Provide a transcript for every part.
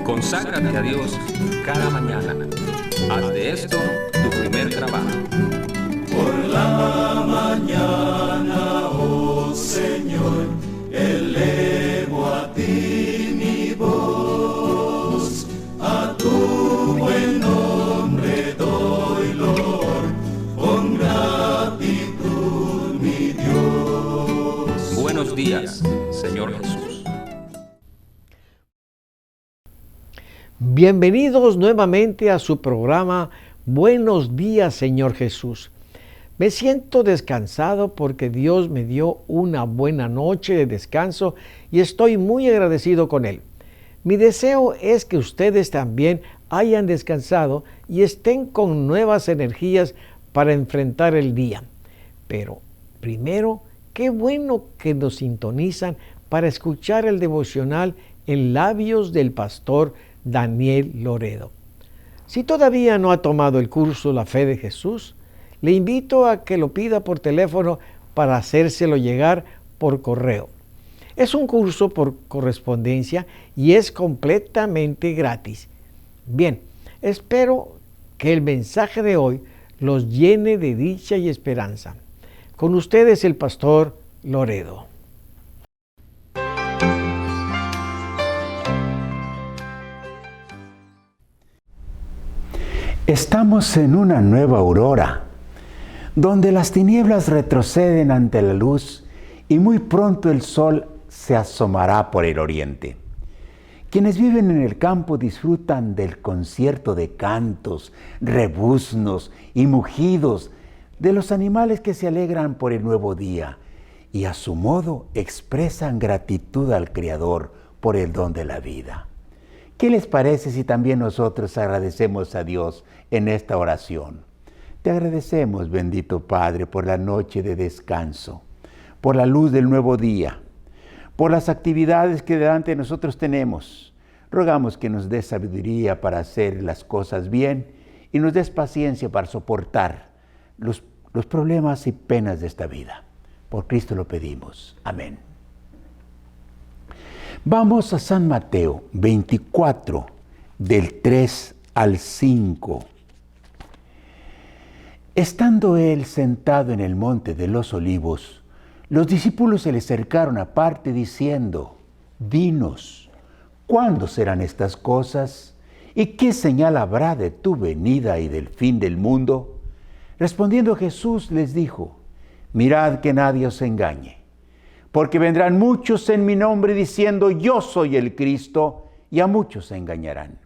Conságrate a Dios cada mañana. Haz de esto tu primer trabajo. Por la mañana, oh Señor, elevo a ti mi voz. A tu buen nombre doy loor, con gratitud mi Dios. Buenos días, Señor Jesús. Bienvenidos nuevamente a su programa Buenos días, Señor Jesús. Me siento descansado porque Dios me dio una buena noche de descanso y estoy muy agradecido con Él. Mi deseo es que ustedes también hayan descansado y estén con nuevas energías para enfrentar el día. Pero primero, qué bueno que nos sintonizan para escuchar el devocional en labios del pastor Daniel Loredo. Si todavía no ha tomado el curso La Fe de Jesús, le invito a que lo pida por teléfono para hacérselo llegar por correo. Es un curso por correspondencia y es completamente gratis. Bien, espero que el mensaje de hoy los llene de dicha y esperanza. Con ustedes el pastor Loredo. Estamos en una nueva aurora, donde las tinieblas retroceden ante la luz y muy pronto el sol se asomará por el oriente. Quienes viven en el campo disfrutan del concierto de cantos, rebuznos y mugidos de los animales que se alegran por el nuevo día y a su modo expresan gratitud al Creador por el don de la vida. ¿Qué les parece si también nosotros agradecemos a Dios en esta oración? Te agradecemos, bendito Padre, por la noche de descanso, por la luz del nuevo día, por las actividades que delante de nosotros tenemos. Rogamos que nos des sabiduría para hacer las cosas bien y nos des paciencia para soportar los problemas y penas de esta vida. Por Cristo lo pedimos. Amén. Vamos a San Mateo 24, del 3 al 5. Estando él sentado en el monte de los olivos, los discípulos se le acercaron aparte diciendo: Dinos, ¿cuándo serán estas cosas? ¿Y qué señal habrá de tu venida y del fin del mundo? Respondiendo Jesús les dijo: Mirad que nadie os engañe. Porque vendrán muchos en mi nombre diciendo, yo soy el Cristo, y a muchos se engañarán.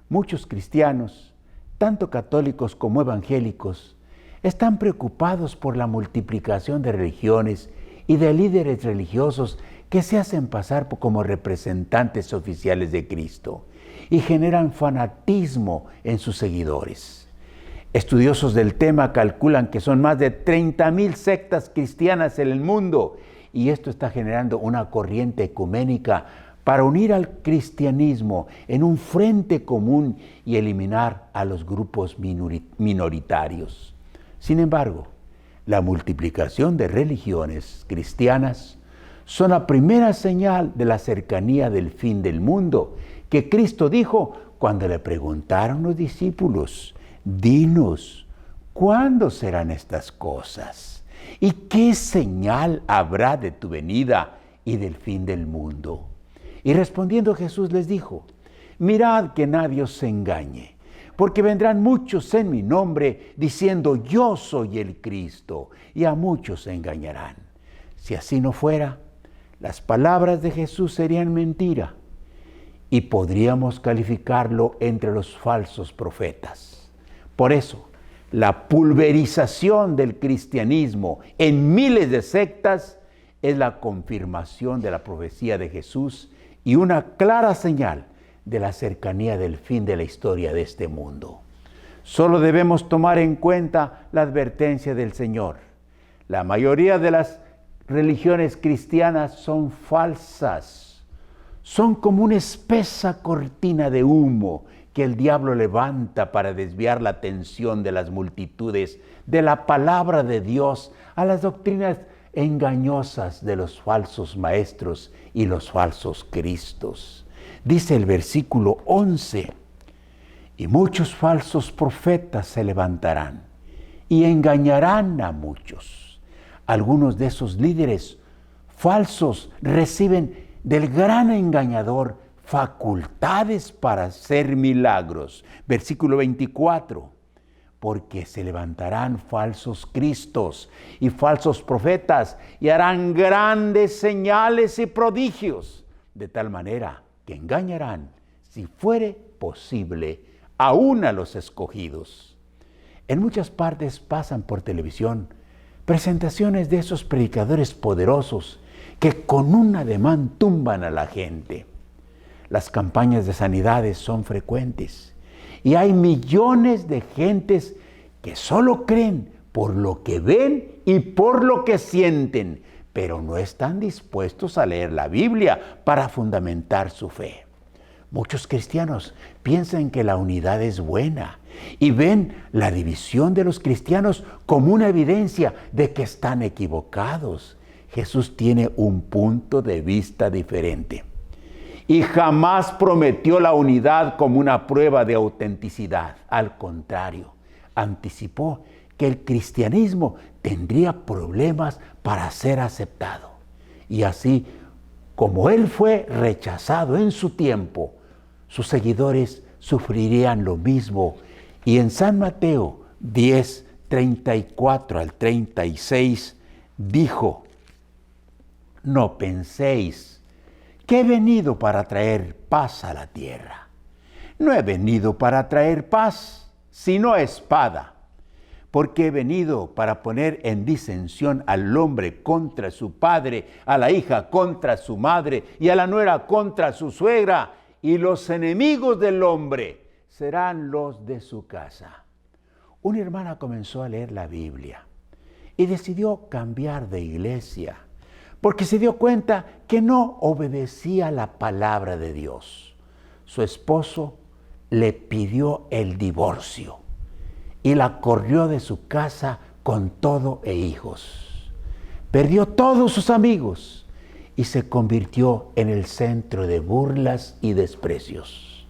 Muchos cristianos, tanto católicos como evangélicos, están preocupados por la multiplicación de religiones y de líderes religiosos que se hacen pasar como representantes oficiales de Cristo y generan fanatismo en sus seguidores. Estudiosos del tema calculan que son más de 30,000 sectas cristianas en el mundo, y esto está generando una corriente ecuménica para unir al cristianismo en un frente común y eliminar a los grupos minoritarios. Sin embargo, la multiplicación de religiones cristianas son la primera señal de la cercanía del fin del mundo, que Cristo dijo cuando le preguntaron los discípulos: Dinos, ¿cuándo serán estas cosas? ¿Y qué señal habrá de tu venida y del fin del mundo? Y respondiendo Jesús les dijo: Mirad que nadie os engañe, porque vendrán muchos en mi nombre diciendo, yo soy el Cristo, y a muchos se engañarán. Si así no fuera, las palabras de Jesús serían mentira, y podríamos calificarlo entre los falsos profetas. Por eso, la pulverización del cristianismo en miles de sectas es la confirmación de la profecía de Jesús y una clara señal de la cercanía del fin de la historia de este mundo. Solo debemos tomar en cuenta la advertencia del Señor. La mayoría de las religiones cristianas son falsas. Son como una espesa cortina de humo que el diablo levanta para desviar la atención de las multitudes de la palabra de Dios a las doctrinas engañosas de los falsos maestros y los falsos cristos. Dice el versículo 11, y muchos falsos profetas se levantarán y engañarán a muchos. Algunos de esos líderes falsos reciben del gran engañador facultades para hacer milagros. Versículo 24, porque se levantarán falsos cristos y falsos profetas y harán grandes señales y prodigios, de tal manera que engañarán, si fuere posible, aún a los escogidos. En muchas partes pasan por televisión presentaciones de esos predicadores poderosos que con un ademán tumban a la gente. Las campañas de sanidades son frecuentes y hay millones de gentes que solo creen por lo que ven y por lo que sienten, pero no están dispuestos a leer la Biblia para fundamentar su fe. Muchos cristianos piensan que la unidad es buena y ven la división de los cristianos como una evidencia de que están equivocados. Jesús tiene un punto de vista diferente y jamás prometió la unidad como una prueba de autenticidad. Al contrario, anticipó que el cristianismo tendría problemas para ser aceptado. Y así como él fue rechazado en su tiempo, sus seguidores sufrirían lo mismo. Y en San Mateo 10, 34 al 36, dijo: no penséis que he venido para traer paz a la tierra. No he venido para traer paz, sino espada, porque he venido para poner en disensión al hombre contra su padre, a la hija contra su madre y a la nuera contra su suegra, y los enemigos del hombre serán los de su casa. Una hermana comenzó a leer la Biblia y decidió cambiar de iglesia porque se dio cuenta que no obedecía la palabra de Dios. Su esposo le pidió el divorcio y la corrió de su casa con todo e hijos. Perdió todos sus amigos y se convirtió en el centro de burlas y desprecios.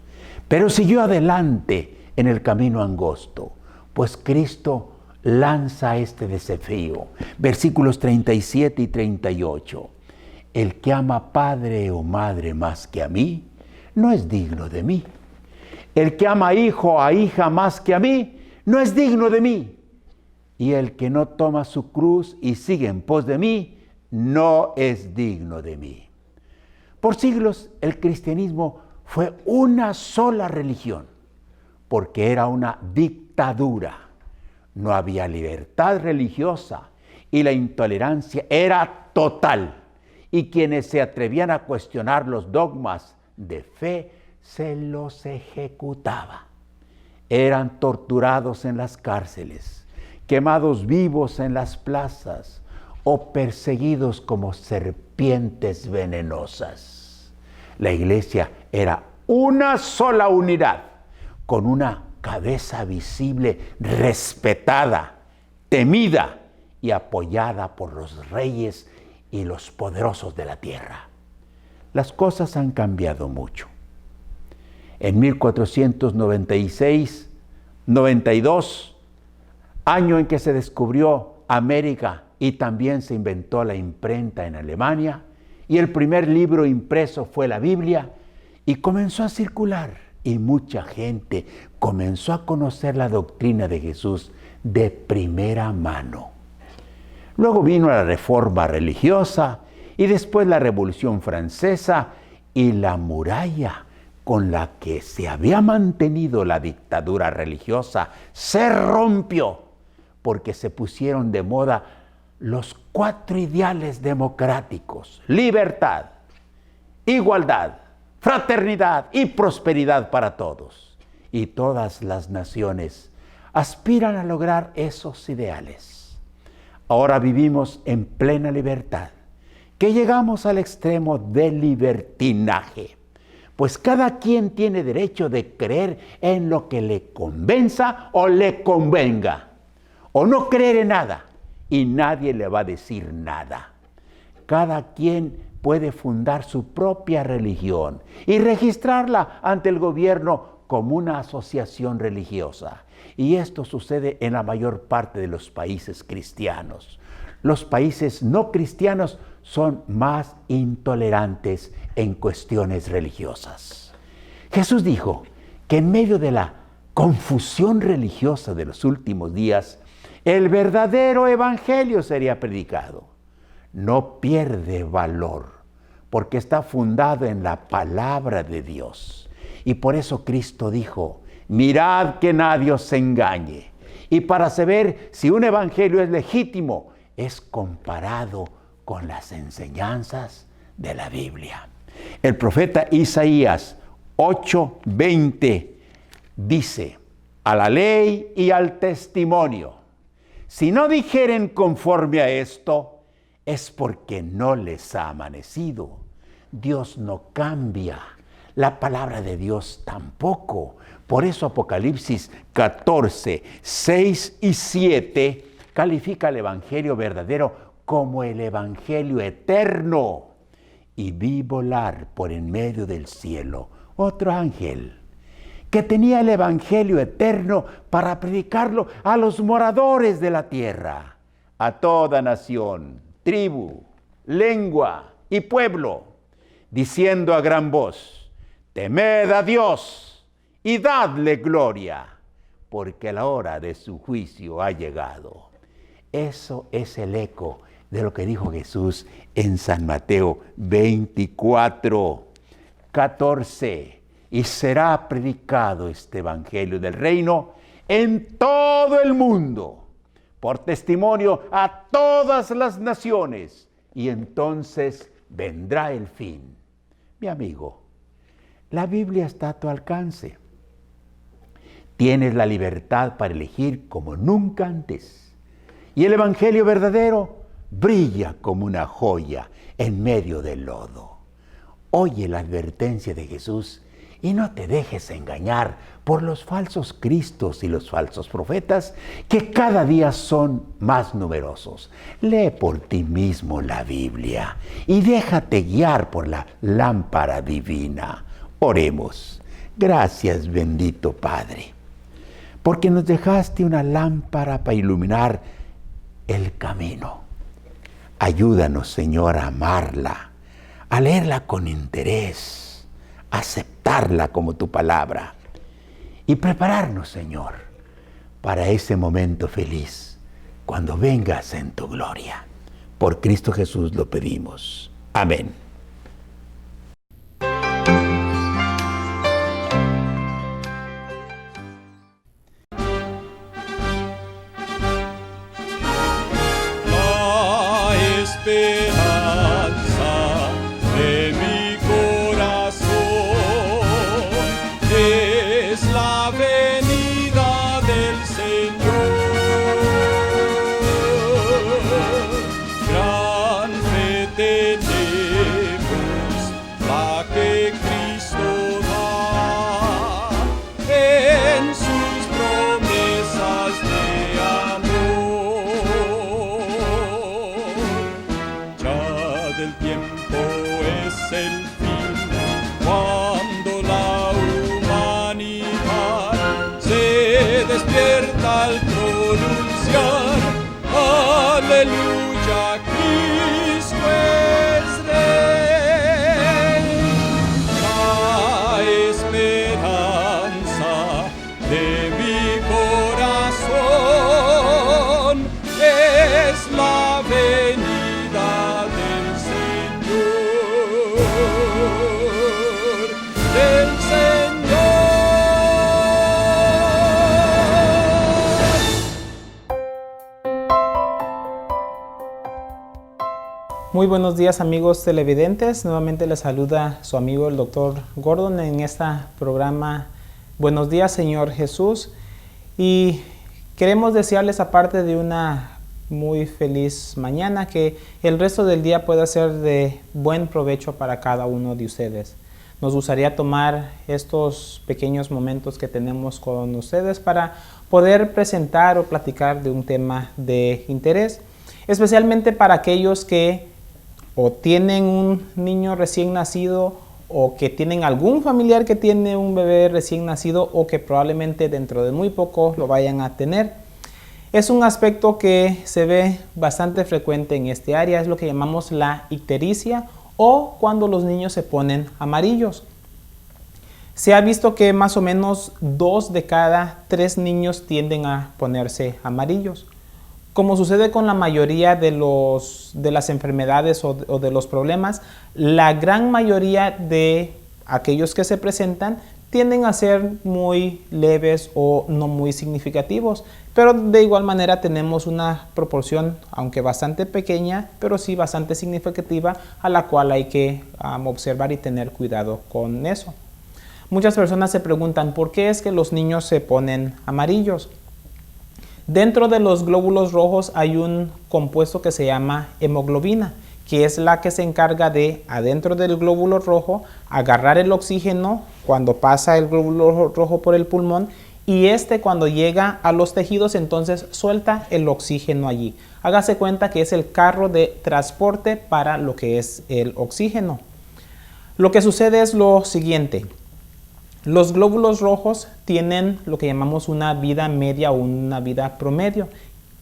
Pero siguió adelante en el camino angosto, pues Cristo lanza este desafío. Versículos 37 y 38. El que ama padre o madre más que a mí, no es digno de mí. El que ama hijo o hija más que a mí, no es digno de mí. Y el que no toma su cruz y sigue en pos de mí, no es digno de mí. Por siglos el cristianismo fue una sola religión, porque era una dictadura. No había libertad religiosa y la intolerancia era total. Y quienes se atrevían a cuestionar los dogmas de fe, se los ejecutaba. Eran torturados en las cárceles, quemados vivos en las plazas o perseguidos como serpientes venenosas. La iglesia era una sola unidad, con una cabeza visible, respetada, temida y apoyada por los reyes y los poderosos de la tierra. Las cosas han cambiado mucho. En 1492, año en que se descubrió América y también se inventó la imprenta en Alemania, y el primer libro impreso fue la Biblia, y comenzó a circular, y mucha gente comenzó a conocer la doctrina de Jesús de primera mano. Luego vino la Reforma religiosa, y después la Revolución Francesa y la muralla con la que se había mantenido la dictadura religiosa se rompió, porque se pusieron de moda los 4 ideales democráticos: libertad, igualdad, fraternidad y prosperidad para todos. Y todas las naciones aspiran a lograr esos ideales. Ahora vivimos en plena libertad, que llegamos al extremo del libertinaje, pues cada quien tiene derecho de creer en lo que le convenza o le convenga, o no creer en nada, y nadie le va a decir nada. Cada quien puede fundar su propia religión y registrarla ante el gobierno como una asociación religiosa. Y esto sucede en la mayor parte de los países cristianos. Los países no cristianos son más intolerantes en cuestiones religiosas. Jesús dijo que en medio de la confusión religiosa de los últimos días, el verdadero evangelio sería predicado. No pierde valor porque está fundado en la palabra de Dios. Y por eso Cristo dijo: mirad que nadie os engañe. Y para saber si un evangelio es legítimo, es comparado con las enseñanzas de la Biblia. El profeta Isaías 8:20 dice: a la ley y al testimonio, si no dijeren conforme a esto, es porque no les ha amanecido. Dios no cambia, la palabra de Dios tampoco. Por eso Apocalipsis 14, 6 y 7 califica el evangelio verdadero como el evangelio eterno. Y vi volar por en medio del cielo otro ángel que tenía el evangelio eterno para predicarlo a los moradores de la tierra, a toda nación, tribu, lengua y pueblo, diciendo a gran voz: temed a Dios y dadle gloria, porque la hora de su juicio ha llegado. Eso es el eco de lo que dijo Jesús en San Mateo 24, 14. Y será predicado este evangelio del reino en todo el mundo, por testimonio a todas las naciones, y entonces vendrá el fin. Mi amigo, la Biblia está a tu alcance. Tienes la libertad para elegir como nunca antes. Y el evangelio verdadero brilla como una joya en medio del lodo. Oye la advertencia de Jesús y no te dejes engañar por los falsos cristos y los falsos profetas, que cada día son más numerosos. Lee por ti mismo la Biblia y déjate guiar por la lámpara divina. Oremos. Gracias, bendito Padre, porque nos dejaste una lámpara para iluminar el camino. Ayúdanos, Señor, a amarla, a leerla con interés, a aceptarla como tu palabra y prepararnos, Señor, para ese momento feliz cuando vengas en tu gloria. Por Cristo Jesús lo pedimos. Amén. Esperanza de mi corazón es la venida del Señor. Gran fe tenemos, la que Cristo da en sus promesas de amor. Ya del tiempo es el fin, cuando la humanidad se despierta al pronunciar: aleluya, Cristo es Rey. La esperanza de mi corazón es la venida del Señor, del Señor. Muy buenos días, amigos televidentes. Nuevamente les saluda su amigo el Dr. Gordon en este programa Buenos días, Señor Jesús. Y queremos desearles, aparte de una muy feliz mañana, que el resto del día pueda ser de buen provecho para cada uno de ustedes. Nos gustaría tomar estos pequeños momentos que tenemos con ustedes para poder presentar o platicar de un tema de interés, especialmente para aquellos que o tienen un niño recién nacido o que tienen algún familiar que tiene un bebé recién nacido o que probablemente dentro de muy poco lo vayan a tener. Es un aspecto que se ve bastante frecuente en este área, es lo que llamamos la ictericia o cuando los niños se ponen amarillos. Se ha visto que más o menos 2 de cada 3 niños tienden a ponerse amarillos. Como sucede con la mayoría de las enfermedades o de los problemas, la gran mayoría de aquellos que se presentan tienden a ser muy leves o no muy significativos, pero de igual manera tenemos una proporción, aunque bastante pequeña, pero sí bastante significativa, a la cual hay que observar y tener cuidado con eso. Muchas personas se preguntan, ¿por qué es que los niños se ponen amarillos? Dentro de los glóbulos rojos hay un compuesto que se llama hemoglobina, que es la que se encarga de, adentro del glóbulo rojo, agarrar el oxígeno cuando pasa el glóbulo rojo por el pulmón y cuando llega a los tejidos entonces suelta el oxígeno allí. Hágase cuenta que es el carro de transporte para lo que es el oxígeno. Lo que sucede es lo siguiente. Los glóbulos rojos tienen lo que llamamos una vida media o una vida promedio.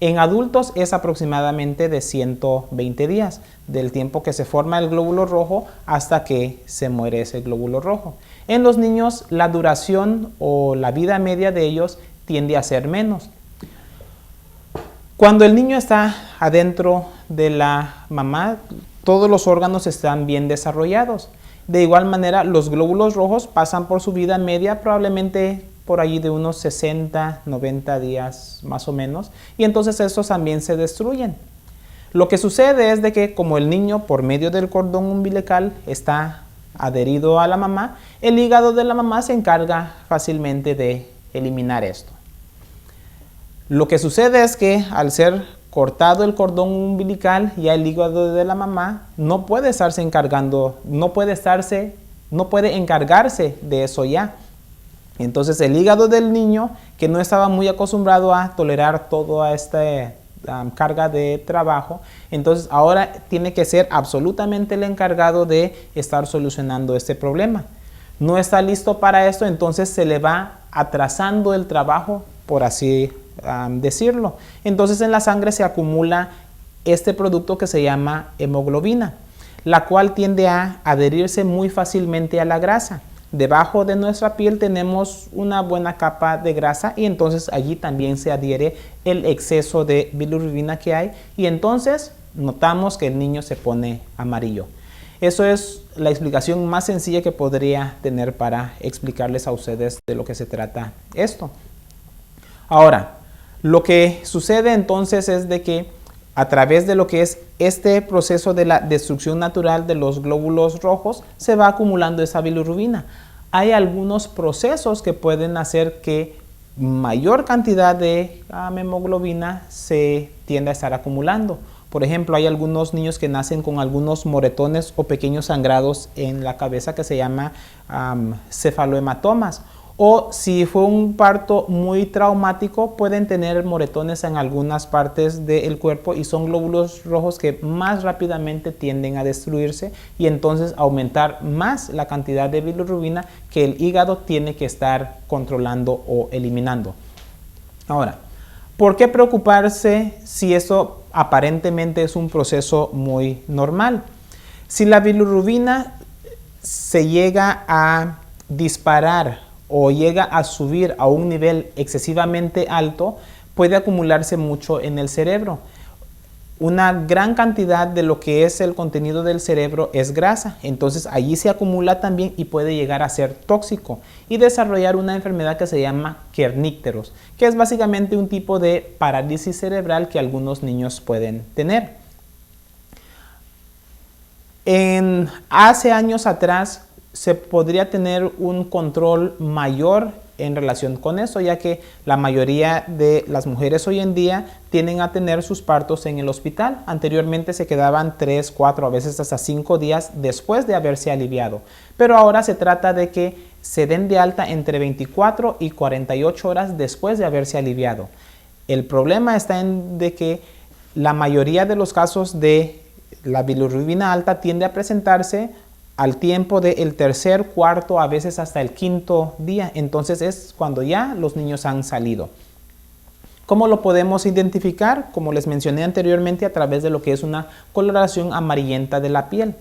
En adultos es aproximadamente de 120 días, del tiempo que se forma el glóbulo rojo hasta que se muere ese glóbulo rojo. En los niños la duración o la vida media de ellos tiende a ser menos. Cuando el niño está adentro de la mamá, todos los órganos están bien desarrollados. De igual manera, los glóbulos rojos pasan por su vida media probablemente por allí de unos 60, 90 días más o menos, y entonces estos también se destruyen. Lo que sucede es de que como el niño por medio del cordón umbilical está adherido a la mamá, el hígado de la mamá se encarga fácilmente de eliminar esto. Lo que sucede es que al ser cortado el cordón umbilical, ya el hígado de la mamá no puede encargarse de eso ya. Entonces el hígado del niño, que no estaba muy acostumbrado a tolerar toda esta carga de trabajo, entonces ahora tiene que ser absolutamente el encargado de estar solucionando este problema. No está listo para esto, entonces se le va atrasando el trabajo, por así decirlo. Entonces en la sangre se acumula este producto que se llama hemoglobina, la cual tiende a adherirse muy fácilmente a la grasa. Debajo de nuestra piel tenemos una buena capa de grasa y entonces allí también se adhiere el exceso de bilirrubina que hay y entonces notamos que el niño se pone amarillo. Eso es la explicación más sencilla que podría tener para explicarles a ustedes de lo que se trata esto. Ahora, lo que sucede entonces es de que a través de lo que es este proceso de la destrucción natural de los glóbulos rojos, se va acumulando esa bilirrubina. Hay algunos procesos que pueden hacer que mayor cantidad de hemoglobina se tienda a estar acumulando. Por ejemplo, hay algunos niños que nacen con algunos moretones o pequeños sangrados en la cabeza que se llama cefalohematomas. O si fue un parto muy traumático, pueden tener moretones en algunas partes del cuerpo y son glóbulos rojos que más rápidamente tienden a destruirse y entonces aumentar más la cantidad de bilirrubina que el hígado tiene que estar controlando o eliminando. Ahora, ¿por qué preocuparse si eso aparentemente es un proceso muy normal? Si la bilirrubina se llega a disparar o llega a subir a un nivel excesivamente alto, puede acumularse mucho en el cerebro. Una gran cantidad de lo que es el contenido del cerebro es grasa, entonces allí se acumula también y puede llegar a ser tóxico y desarrollar una enfermedad que se llama kernícteros, que es básicamente un tipo de parálisis cerebral que algunos niños pueden tener. Hace años atrás se podría tener un control mayor en relación con eso, ya que la mayoría de las mujeres hoy en día tienden a tener sus partos en el hospital. Anteriormente se quedaban 3, 4, a veces hasta 5 días después de haberse aliviado. Pero ahora se trata de que se den de alta entre 24 y 48 horas después de haberse aliviado. El problema está en de que la mayoría de los casos de la bilirrubina alta tiende a presentarse al tiempo del tercer, cuarto, a veces hasta el quinto día. Entonces es cuando ya los niños han salido. ¿Cómo lo podemos identificar? Como les mencioné anteriormente, a través de lo que es una coloración amarillenta de la piel.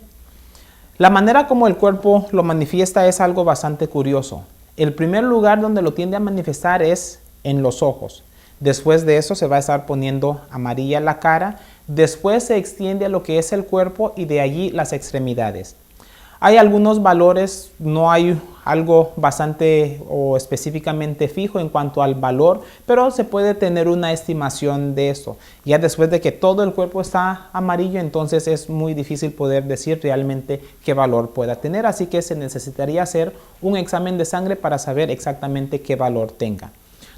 La manera como el cuerpo lo manifiesta es algo bastante curioso. El primer lugar donde lo tiende a manifestar es en los ojos. Después de eso se va a estar poniendo amarilla la cara. Después se extiende a lo que es el cuerpo y de allí las extremidades. Hay algunos valores, no hay algo bastante o específicamente fijo en cuanto al valor, pero se puede tener una estimación de eso. Ya después de que todo el cuerpo está amarillo, entonces es muy difícil poder decir realmente qué valor pueda tener. Así que se necesitaría hacer un examen de sangre para saber exactamente qué valor tenga.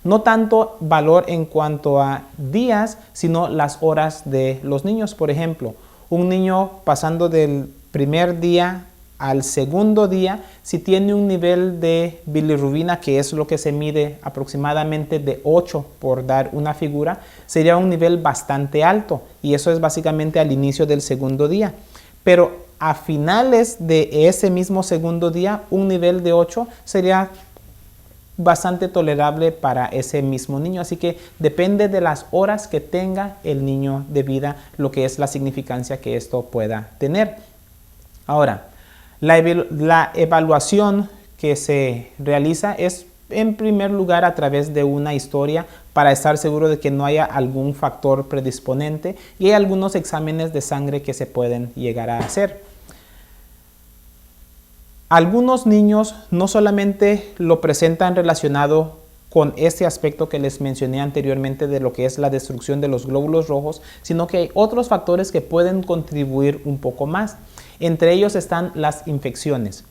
No tanto valor en cuanto a días, sino las horas de los niños. Por ejemplo, un niño pasando del primer día al segundo día, si tiene un nivel de bilirrubina, que es lo que se mide aproximadamente de 8, por dar una figura, sería un nivel bastante alto, y eso es básicamente al inicio del segundo día. Pero a finales de ese mismo segundo día, un nivel de 8 sería bastante tolerable para ese mismo niño. Así que depende de las horas que tenga el niño de vida, lo que es la significancia que esto pueda tener. Ahora, la evaluación que se realiza es en primer lugar a través de una historia para estar seguro de que no haya algún factor predisponente, y hay algunos exámenes de sangre que se pueden llegar a hacer. Algunos niños no solamente lo presentan relacionado con este aspecto que les mencioné anteriormente de lo que es la destrucción de los glóbulos rojos, sino que hay otros factores que pueden contribuir un poco más. Entre ellos están las infecciones.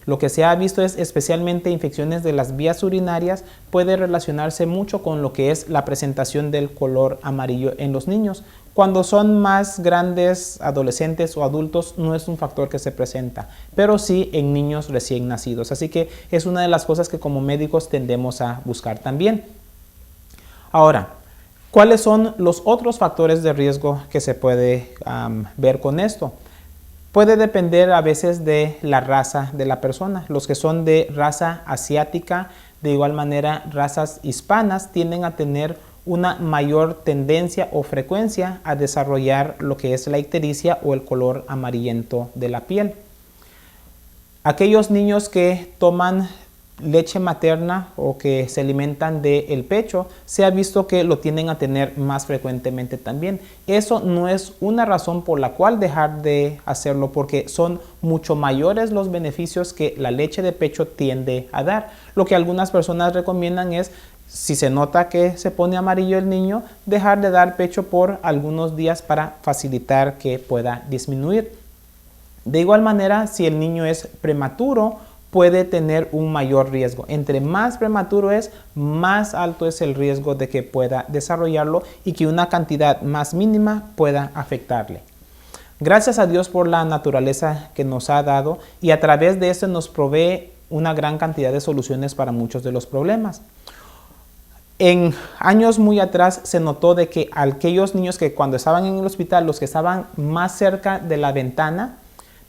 Lo que se ha visto es especialmente infecciones de las vías urinarias, puede relacionarse mucho con lo que es la presentación del color amarillo en los niños. Cuando son más grandes, adolescentes o adultos, no es un factor que se presenta, pero sí en niños recién nacidos. Así que es una de las cosas que como médicos tendemos a buscar también. Ahora, ¿cuáles son los otros factores de riesgo que se puede ver con esto? Puede depender a veces de la raza de la persona. Los que son de raza asiática, de igual manera razas hispanas, tienden a tener una mayor tendencia o frecuencia a desarrollar lo que es la ictericia o el color amarillento de la piel. Aquellos niños que toman leche materna o que se alimentan del pecho, se ha visto que lo tienden a tener más frecuentemente también. Eso no es una razón por la cual dejar de hacerlo, porque son mucho mayores los beneficios que la leche de pecho tiende a dar. Lo que algunas personas recomiendan es, si se nota que se pone amarillo el niño, dejar de dar pecho por algunos días para facilitar que pueda disminuir. De igual manera, si el niño es prematuro, puede tener un mayor riesgo. Entre más prematuro es, más alto es el riesgo de que pueda desarrollarlo y que una cantidad más mínima pueda afectarle. Gracias a Dios por la naturaleza que nos ha dado, y a través de esto nos provee una gran cantidad de soluciones para muchos de los problemas. En años muy atrás se notó de que aquellos niños que cuando estaban en el hospital, los que estaban más cerca de la ventana,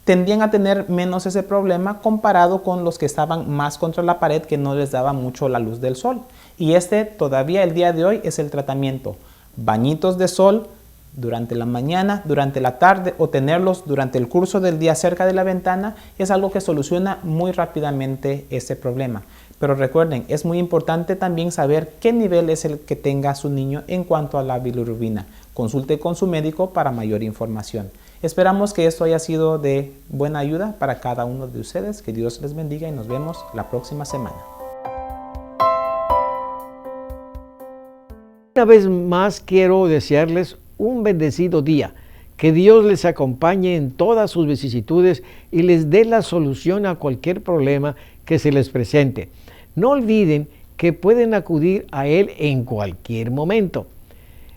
tendían a tener menos ese problema comparado con los que estaban más contra la pared, que no les daba mucho la luz del sol. Y todavía el día de hoy es el tratamiento. Bañitos de sol durante la mañana, durante la tarde, o tenerlos durante el curso del día cerca de la ventana, es algo que soluciona muy rápidamente ese problema. Pero recuerden, es muy importante también saber qué nivel es el que tenga su niño en cuanto a la bilirrubina. Consulte con su médico para mayor información. Esperamos que esto haya sido de buena ayuda para cada uno de ustedes. Que Dios les bendiga y nos vemos la próxima semana. Una vez más quiero desearles un bendecido día. Que Dios les acompañe en todas sus vicisitudes y les dé la solución a cualquier problema que se les presente. No olviden que pueden acudir a Él en cualquier momento.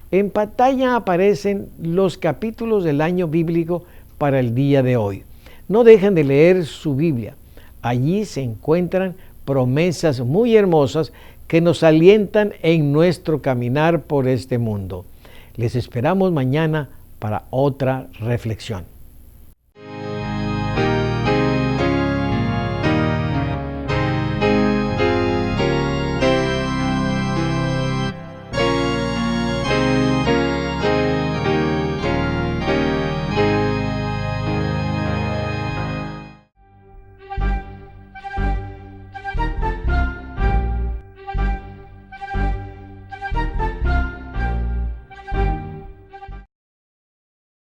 En pantalla aparecen los capítulos del año bíblico para el día de hoy. No dejen de leer su Biblia. Allí se encuentran promesas muy hermosas que nos alientan en nuestro caminar por este mundo. Les esperamos mañana para otra reflexión.